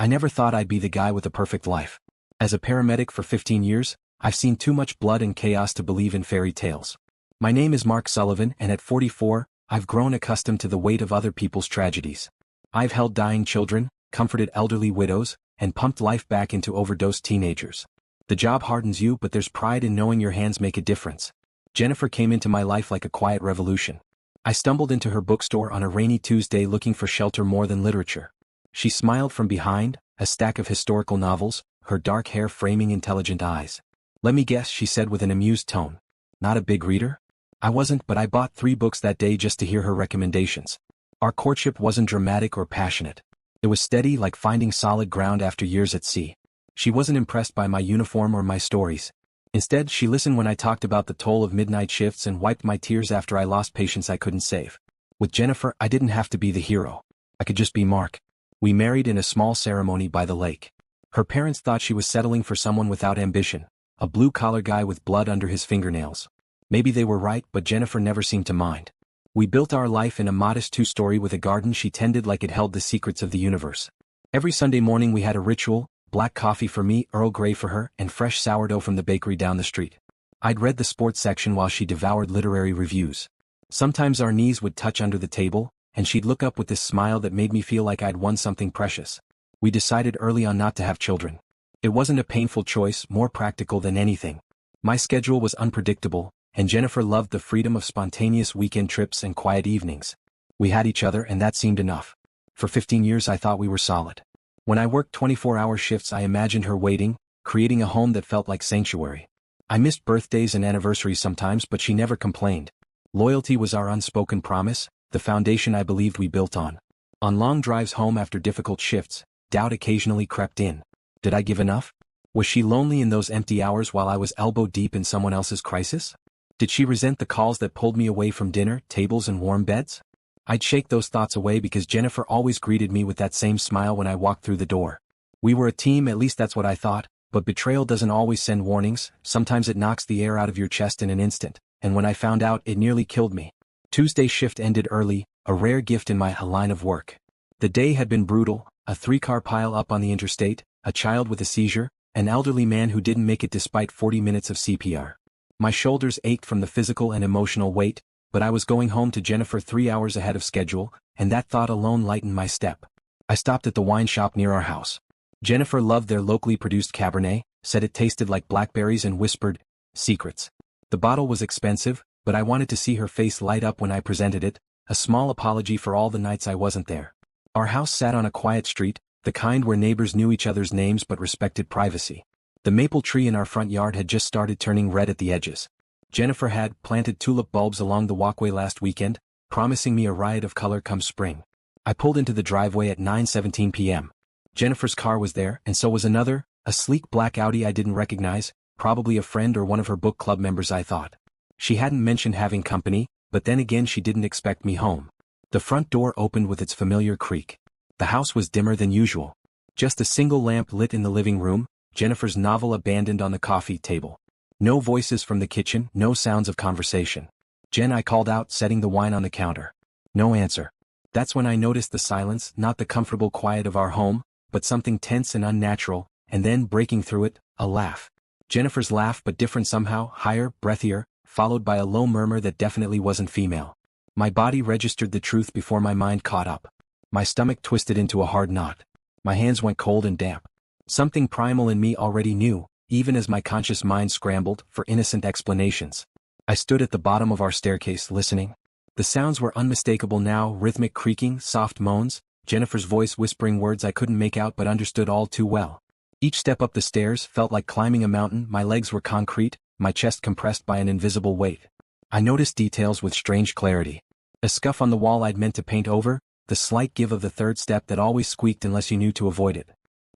I never thought I'd be the guy with a perfect life. As a paramedic for 15 years, I've seen too much blood and chaos to believe in fairy tales. My name is Mark Sullivan, and at 44, I've grown accustomed to the weight of other people's tragedies. I've held dying children, comforted elderly widows, and pumped life back into overdosed teenagers. The job hardens you, but there's pride in knowing your hands make a difference. Jennifer came into my life like a quiet revolution. I stumbled into her bookstore on a rainy Tuesday looking for shelter more than literature. She smiled from behind, a stack of historical novels, her dark hair framing intelligent eyes. "Let me guess," she said with an amused tone. "Not a big reader?" I wasn't, but I bought 3 books that day just to hear her recommendations. Our courtship wasn't dramatic or passionate. It was steady, like finding solid ground after years at sea. She wasn't impressed by my uniform or my stories. Instead, she listened when I talked about the toll of midnight shifts and wiped my tears after I lost patients I couldn't save. With Jennifer, I didn't have to be the hero. I could just be Mark. We married in a small ceremony by the lake. Her parents thought she was settling for someone without ambition, a blue-collar guy with blood under his fingernails. Maybe they were right, but Jennifer never seemed to mind. We built our life in a modest 2-story with a garden she tended like it held the secrets of the universe. Every Sunday morning we had a ritual: black coffee for me, Earl Grey for her, and fresh sourdough from the bakery down the street. I'd read the sports section while she devoured literary reviews. Sometimes our knees would touch under the table, and she'd look up with this smile that made me feel like I'd won something precious. We decided early on not to have children. It wasn't a painful choice, more practical than anything. My schedule was unpredictable, and Jennifer loved the freedom of spontaneous weekend trips and quiet evenings. We had each other, and that seemed enough. For 15 years I thought we were solid. When I worked 24-hour shifts, I imagined her waiting, creating a home that felt like sanctuary. I missed birthdays and anniversaries sometimes, but she never complained. Loyalty was our unspoken promise, the foundation I believed we built on. On long drives home after difficult shifts, doubt occasionally crept in. Did I give enough? Was she lonely in those empty hours while I was elbow-deep in someone else's crisis? Did she resent the calls that pulled me away from dinner, tables, and warm beds? I'd shake those thoughts away because Jennifer always greeted me with that same smile when I walked through the door. We were a team, at least that's what I thought, but betrayal doesn't always send warnings. Sometimes it knocks the air out of your chest in an instant, and when I found out, it nearly killed me. Tuesday's shift ended early, a rare gift in my line of work. The day had been brutal: a 3-car pile up on the interstate, a child with a seizure, an elderly man who didn't make it despite 40 minutes of CPR. My shoulders ached from the physical and emotional weight, but I was going home to Jennifer 3 hours ahead of schedule, and that thought alone lightened my step. I stopped at the wine shop near our house. Jennifer loved their locally produced Cabernet, said it tasted like blackberries, and whispered, "Secrets." The bottle was expensive, but I wanted to see her face light up when I presented it, a small apology for all the nights I wasn't there. Our house sat on a quiet street, the kind where neighbors knew each other's names but respected privacy. The maple tree in our front yard had just started turning red at the edges. Jennifer had planted tulip bulbs along the walkway last weekend, promising me a riot of color come spring. I pulled into the driveway at 9:17 p.m. Jennifer's car was there, and so was another, a sleek black Audi I didn't recognize, probably a friend or one of her book club members, I thought. She hadn't mentioned having company, but then again she didn't expect me home. The front door opened with its familiar creak. The house was dimmer than usual. Just a single lamp lit in the living room, Jennifer's novel abandoned on the coffee table. No voices from the kitchen, no sounds of conversation. "Jen," I called out, setting the wine on the counter. No answer. That's when I noticed the silence, not the comfortable quiet of our home, but something tense and unnatural, and then, breaking through it, a laugh. Jennifer's laugh, but different somehow, higher, breathier, followed by a low murmur that definitely wasn't female. My body registered the truth before my mind caught up. My stomach twisted into a hard knot. My hands went cold and damp. Something primal in me already knew, even as my conscious mind scrambled for innocent explanations. I stood at the bottom of our staircase, listening. The sounds were unmistakable now: rhythmic creaking, soft moans, Jennifer's voice whispering words I couldn't make out but understood all too well. Each step up the stairs felt like climbing a mountain. My legs were concrete, my chest compressed by an invisible weight. I noticed details with strange clarity. A scuff on the wall I'd meant to paint over, the slight give of the third step that always squeaked unless you knew to avoid it.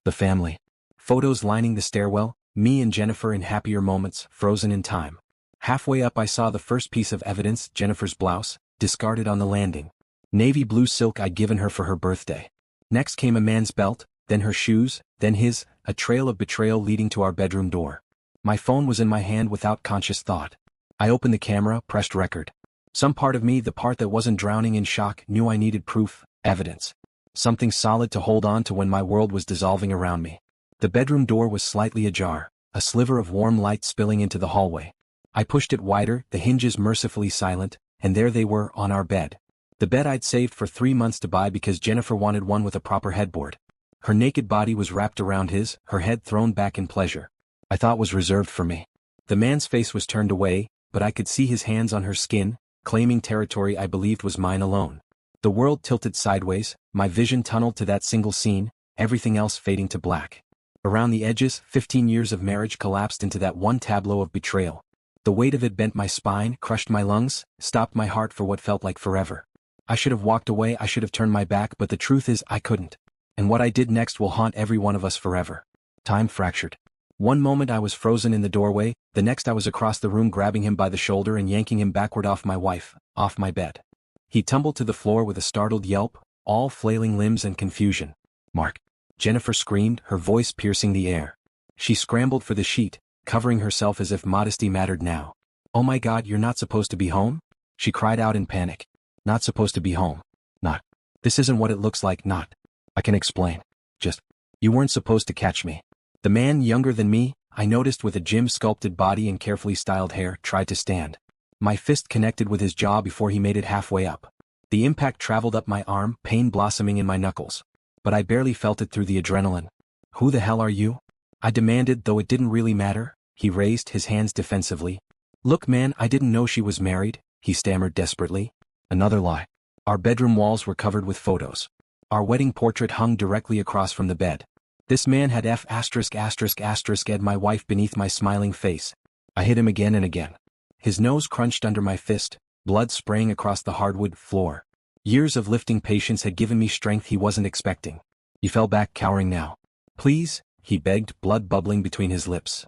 The family. Photos lining the stairwell, me and Jennifer in happier moments, frozen in time. Halfway up I saw the first piece of evidence: Jennifer's blouse, discarded on the landing. Navy blue silk I'd given her for her birthday. Next came a man's belt, then her shoes, then his, a trail of betrayal leading to our bedroom door. My phone was in my hand without conscious thought. I opened the camera, pressed record. Some part of me, the part that wasn't drowning in shock, knew I needed proof, evidence. Something solid to hold on to when my world was dissolving around me. The bedroom door was slightly ajar, a sliver of warm light spilling into the hallway. I pushed it wider, the hinges mercifully silent, and there they were, on our bed. The bed I'd saved for 3 months to buy because Jennifer wanted one with a proper headboard. Her naked body was wrapped around his, her head thrown back in pleasure. I thought was reserved for me. The man's face was turned away, but I could see his hands on her skin, claiming territory I believed was mine alone. The world tilted sideways, my vision tunneled to that single scene, everything else fading to black. Around the edges, 15 years of marriage collapsed into that one tableau of betrayal. The weight of it bent my spine, crushed my lungs, stopped my heart for what felt like forever. I should have walked away, I should have turned my back, but the truth is I couldn't. And what I did next will haunt every one of us forever. Time fractured. One moment I was frozen in the doorway, the next I was across the room grabbing him by the shoulder and yanking him backward off my wife, off my bed. He tumbled to the floor with a startled yelp, all flailing limbs and confusion. "Mark!" Jennifer screamed, her voice piercing the air. She scrambled for the sheet, covering herself as if modesty mattered now. "Oh my God, you're not supposed to be home?" she cried out in panic. "Not supposed to be home. Not. This isn't what it looks like, not. I can explain. Just, you weren't supposed to catch me." The man, younger than me, I noticed with a gym-sculpted body and carefully styled hair, tried to stand. My fist connected with his jaw before he made it halfway up. The impact traveled up my arm, pain blossoming in my knuckles. But I barely felt it through the adrenaline. "Who the hell are you?" I demanded, though it didn't really matter. He raised his hands defensively. "Look man, I didn't know she was married," he stammered desperately. Another lie. Our bedroom walls were covered with photos. Our wedding portrait hung directly across from the bed. This man had *****ed my wife beneath my smiling face. I hit him again and again. His nose crunched under my fist, blood spraying across the hardwood floor. Years of lifting patience had given me strength he wasn't expecting. He fell back, cowering now. "Please," he begged, blood bubbling between his lips.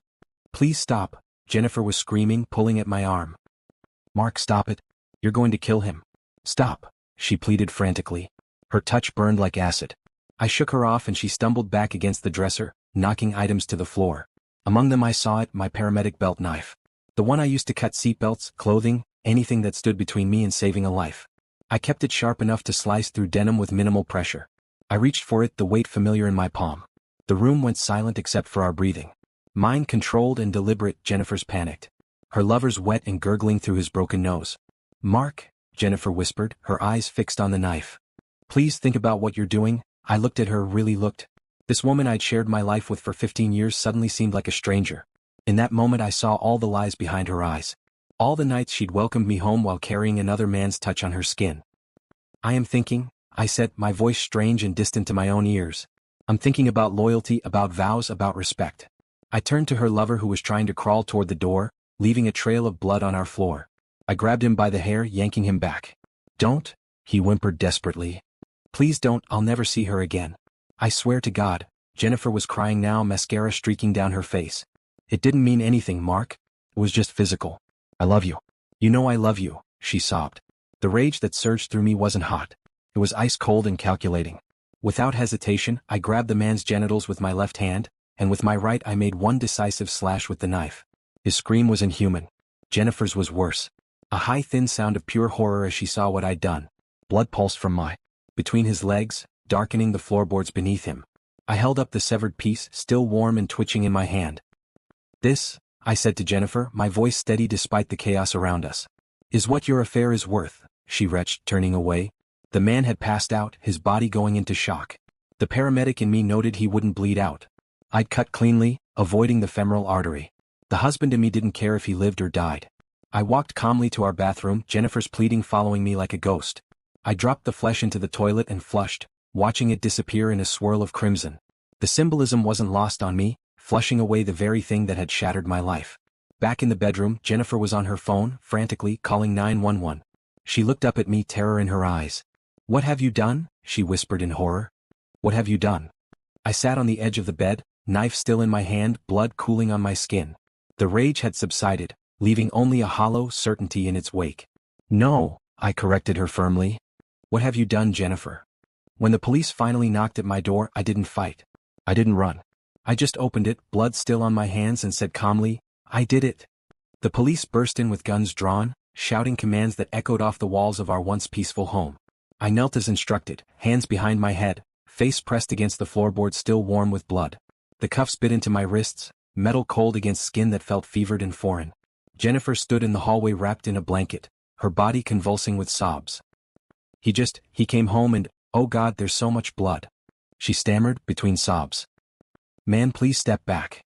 "Please stop," Jennifer was screaming, pulling at my arm. "Mark, stop it. You're going to kill him. Stop," she pleaded frantically. Her touch burned like acid. I shook her off and she stumbled back against the dresser, knocking items to the floor. Among them I saw it, my paramedic belt knife. The one I used to cut seatbelts, clothing, anything that stood between me and saving a life. I kept it sharp enough to slice through denim with minimal pressure. I reached for it, the weight familiar in my palm. The room went silent except for our breathing. Mine controlled and deliberate, Jennifer's panicked. Her lover's wet and gurgling through his broken nose. "Mark," Jennifer whispered, her eyes fixed on the knife. "Please think about what you're doing." I looked at her, really looked. This woman I'd shared my life with for 15 years suddenly seemed like a stranger. In that moment I saw all the lies behind her eyes. All the nights she'd welcomed me home while carrying another man's touch on her skin. "I am thinking," I said, my voice strange and distant to my own ears. "I'm thinking about loyalty, about vows, about respect." I turned to her lover who was trying to crawl toward the door, leaving a trail of blood on our floor. I grabbed him by the hair, yanking him back. "Don't," he whimpered desperately. "Please don't, I'll never see her again. I swear to God." Jennifer was crying now, mascara streaking down her face. "It didn't mean anything, Mark. It was just physical. I love you. You know I love you," she sobbed. The rage that surged through me wasn't hot. It was ice cold and calculating. Without hesitation, I grabbed the man's genitals with my left hand, and with my right I made one decisive slash with the knife. His scream was inhuman. Jennifer's was worse. A high thin sound of pure horror as she saw what I'd done. Blood pulsed from between his legs, darkening the floorboards beneath him. I held up the severed piece, still warm and twitching in my hand. "This," I said to Jennifer, my voice steady despite the chaos around us, "is what your affair is worth," she retched, turning away. The man had passed out, his body going into shock. The paramedic in me noted he wouldn't bleed out. I'd cut cleanly, avoiding the femoral artery. The husband in me didn't care if he lived or died. I walked calmly to our bathroom, Jennifer's pleading following me like a ghost. I dropped the flesh into the toilet and flushed, watching it disappear in a swirl of crimson. The symbolism wasn't lost on me, flushing away the very thing that had shattered my life. Back in the bedroom, Jennifer was on her phone, frantically calling 911. She looked up at me, terror in her eyes. "What have you done?" she whispered in horror. "What have you done?" I sat on the edge of the bed, knife still in my hand, blood cooling on my skin. The rage had subsided, leaving only a hollow certainty in its wake. "No," I corrected her firmly. "What have you done, Jennifer?" When the police finally knocked at my door, I didn't fight. I didn't run. I just opened it, blood still on my hands, and said calmly, "I did it." The police burst in with guns drawn, shouting commands that echoed off the walls of our once peaceful home. I knelt as instructed, hands behind my head, face pressed against the floorboard still warm with blood. The cuffs bit into my wrists, metal cold against skin that felt fevered and foreign. Jennifer stood in the hallway wrapped in a blanket, her body convulsing with sobs. He came home and, oh God, there's so much blood. She stammered, between sobs. Man, please step back.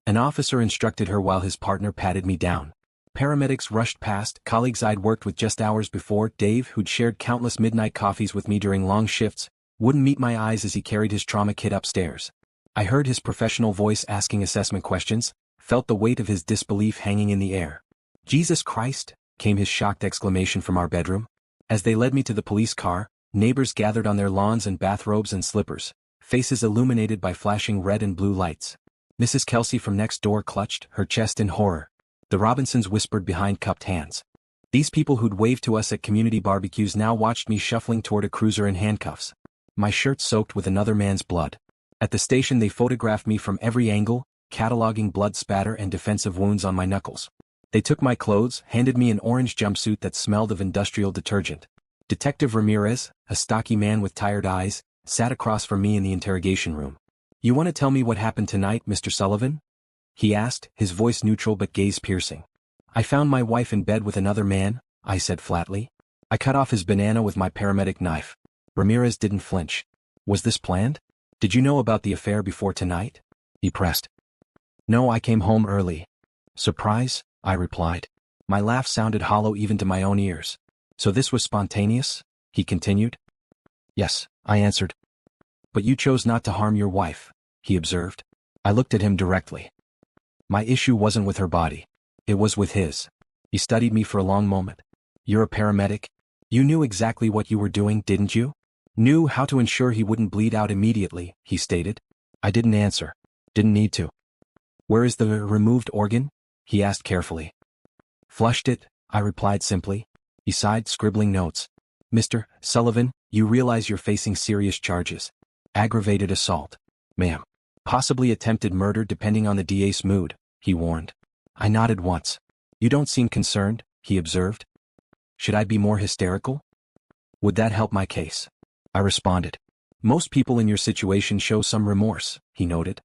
An officer instructed her while his partner patted me down. Paramedics rushed past, colleagues I'd worked with just hours before, Dave, who'd shared countless midnight coffees with me during long shifts, wouldn't meet my eyes as he carried his trauma kit upstairs. I heard his professional voice asking assessment questions, felt the weight of his disbelief hanging in the air. Jesus Christ, came his shocked exclamation from our bedroom. As they led me to the police car, neighbors gathered on their lawns in bathrobes and slippers, faces illuminated by flashing red and blue lights. Mrs. Kelsey from next door clutched her chest in horror. The Robinsons whispered behind cupped hands. These people who'd waved to us at community barbecues now watched me shuffling toward a cruiser in handcuffs. My shirt soaked with another man's blood. At the station they photographed me from every angle, cataloging blood spatter and defensive wounds on my knuckles. They took my clothes, handed me an orange jumpsuit that smelled of industrial detergent. Detective Ramirez, a stocky man with tired eyes, sat across from me in the interrogation room. You want to tell me what happened tonight, Mr. Sullivan? He asked, his voice neutral but gaze piercing. I found my wife in bed with another man, I said flatly. I cut off his banana with my paramedic knife. Ramirez didn't flinch. Was this planned? Did you know about the affair before tonight? He pressed. No, I came home early. Surprise? I replied. My laugh sounded hollow even to my own ears. So this was spontaneous? He continued. Yes, I answered. But you chose not to harm your wife, he observed. I looked at him directly. My issue wasn't with her body. It was with his. He studied me for a long moment. You're a paramedic? You knew exactly what you were doing, didn't you? Knew how to ensure he wouldn't bleed out immediately, he stated. I didn't answer. Didn't need to. Where is the removed organ? He asked carefully. Flushed it, I replied simply. He sighed, scribbling notes. Mr. Sullivan, you realize you're facing serious charges. Aggravated assault. Ma'am. Possibly attempted murder depending on the DA's mood, he warned. I nodded once. You don't seem concerned, he observed. Should I be more hysterical? Would that help my case? I responded. Most people in your situation show some remorse, he noted.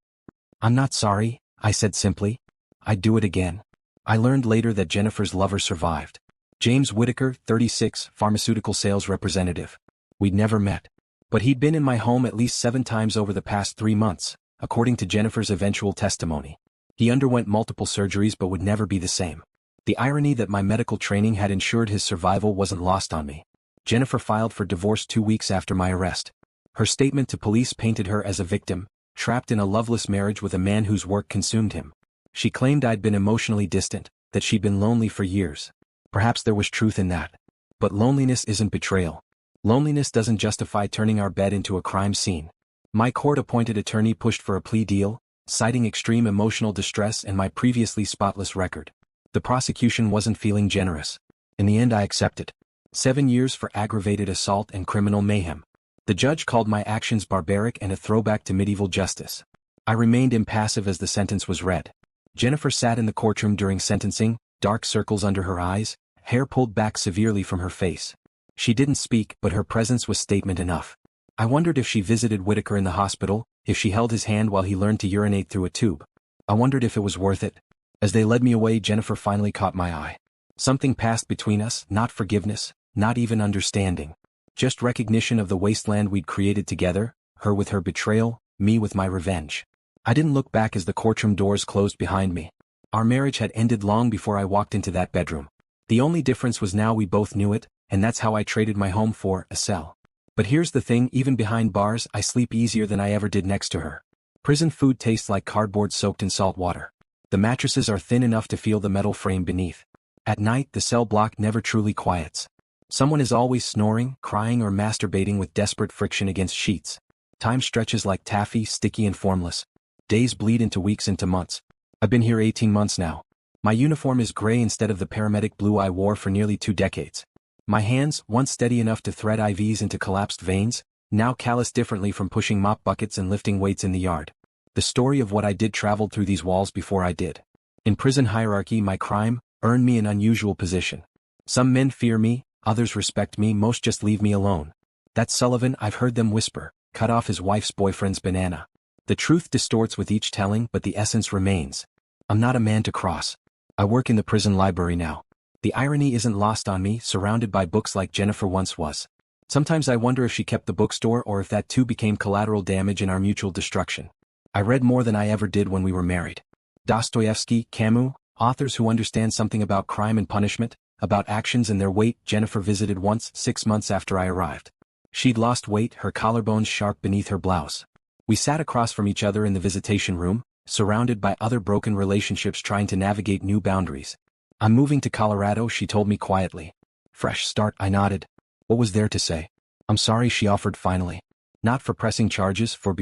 I'm not sorry, I said simply. I'd do it again. I learned later that Jennifer's lover survived. James Whitaker, 36, pharmaceutical sales representative. We'd never met. But he'd been in my home at least 7 times over the past 3 months, according to Jennifer's eventual testimony. He underwent multiple surgeries but would never be the same. The irony that my medical training had ensured his survival wasn't lost on me. Jennifer filed for divorce 2 weeks after my arrest. Her statement to police painted her as a victim, trapped in a loveless marriage with a man whose work consumed him. She claimed I'd been emotionally distant, that she'd been lonely for years. Perhaps there was truth in that. But loneliness isn't betrayal. Loneliness doesn't justify turning our bed into a crime scene. My court-appointed attorney pushed for a plea deal, citing extreme emotional distress and my previously spotless record. The prosecution wasn't feeling generous. In the end I accepted. 7 years for aggravated assault and criminal mayhem. The judge called my actions barbaric and a throwback to medieval justice. I remained impassive as the sentence was read. Jennifer sat in the courtroom during sentencing, dark circles under her eyes, hair pulled back severely from her face. She didn't speak, but her presence was statement enough. I wondered if she visited Whitaker in the hospital, if she held his hand while he learned to urinate through a tube. I wondered if it was worth it. As they led me away, Jennifer finally caught my eye. Something passed between us, not forgiveness, not even understanding. Just recognition of the wasteland we'd created together, her with her betrayal, me with my revenge. I didn't look back as the courtroom doors closed behind me. Our marriage had ended long before I walked into that bedroom. The only difference was now we both knew it, and that's how I traded my home for a cell. But here's the thing, even behind bars, I sleep easier than I ever did next to her. Prison food tastes like cardboard soaked in salt water. The mattresses are thin enough to feel the metal frame beneath. At night, the cell block never truly quiets. Someone is always snoring, crying, or masturbating with desperate friction against sheets. Time stretches like taffy, sticky and formless. Days bleed into weeks, into months. I've been here 18 months now. My uniform is gray instead of the paramedic blue I wore for nearly 2 decades. My hands, once steady enough to thread IVs into collapsed veins, now calloused differently from pushing mop buckets and lifting weights in the yard. The story of what I did traveled through these walls before I did. In prison hierarchy, my crime earned me an unusual position. Some men fear me, others respect me, most just leave me alone. "That's Sullivan," I've heard them whisper, "cut off his wife's boyfriend's banana." The truth distorts with each telling, but the essence remains. I'm not a man to cross. I work in the prison library now. The irony isn't lost on me, surrounded by books like Jennifer once was. Sometimes I wonder if she kept the bookstore or if that too became collateral damage in our mutual destruction. I read more than I ever did when we were married. Dostoevsky, Camus, authors who understand something about crime and punishment, about actions and their weight. Jennifer visited once, 6 months after I arrived. She'd lost weight, her collarbones sharp beneath her blouse. We sat across from each other in the visitation room, surrounded by other broken relationships trying to navigate new boundaries. "I'm moving to Colorado," she told me quietly. "Fresh start," I nodded. What was there to say? "I'm sorry," she offered finally. "Not for pressing charges, for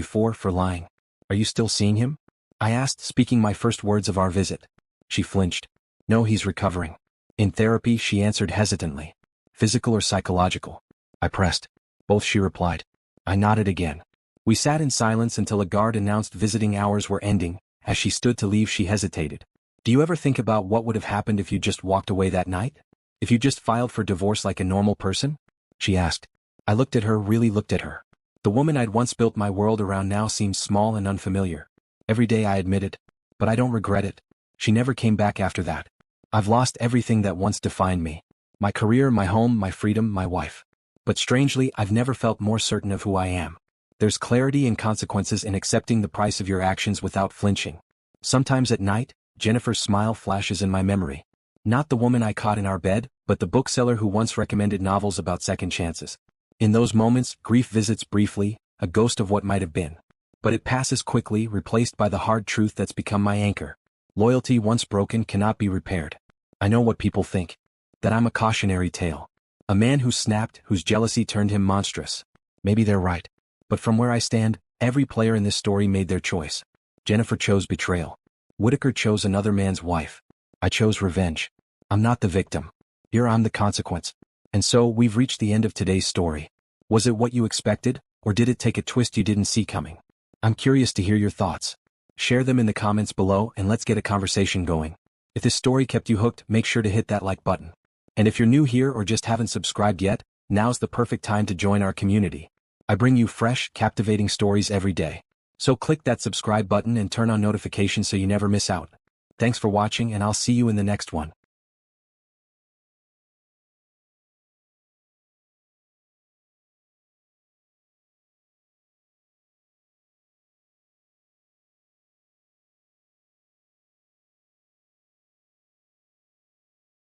lying." "Are you still seeing him?" I asked, speaking my first words of our visit. She flinched. "No, he's recovering." "In therapy," she answered hesitantly. "Physical or psychological?" I pressed. "Both," she replied. I nodded again. We sat in silence until a guard announced visiting hours were ending. As she stood to leave, she hesitated. "Do you ever think about what would have happened if you just walked away that night? If you just filed for divorce like a normal person?" she asked. I looked at her, really looked at her. The woman I'd once built my world around now seemed small and unfamiliar. "Every day," I admitted. "But I don't regret it." She never came back after that. "I've lost everything that once defined me. My career, my home, my freedom, my wife. But strangely, I've never felt more certain of who I am. There's clarity and consequences in accepting the price of your actions without flinching." Sometimes at night, Jennifer's smile flashes in my memory. Not the woman I caught in our bed, but the bookseller who once recommended novels about second chances. In those moments, grief visits briefly, a ghost of what might have been. But it passes quickly, replaced by the hard truth that's become my anchor. Loyalty once broken cannot be repaired. I know what people think. That I'm a cautionary tale. A man who snapped, whose jealousy turned him monstrous. Maybe they're right. But from where I stand, every player in this story made their choice. Jennifer chose betrayal. Whitaker chose another man's wife. I chose revenge. I'm not the victim. Here I'm the consequence. And so, we've reached the end of today's story. Was it what you expected, or did it take a twist you didn't see coming? I'm curious to hear your thoughts. Share them in the comments below and let's get a conversation going. If this story kept you hooked, make sure to hit that like button. And if you're new here or just haven't subscribed yet, now's the perfect time to join our community. I bring you fresh, captivating stories every day. So click that subscribe button and turn on notifications so you never miss out. Thanks for watching, and I'll see you in the next one.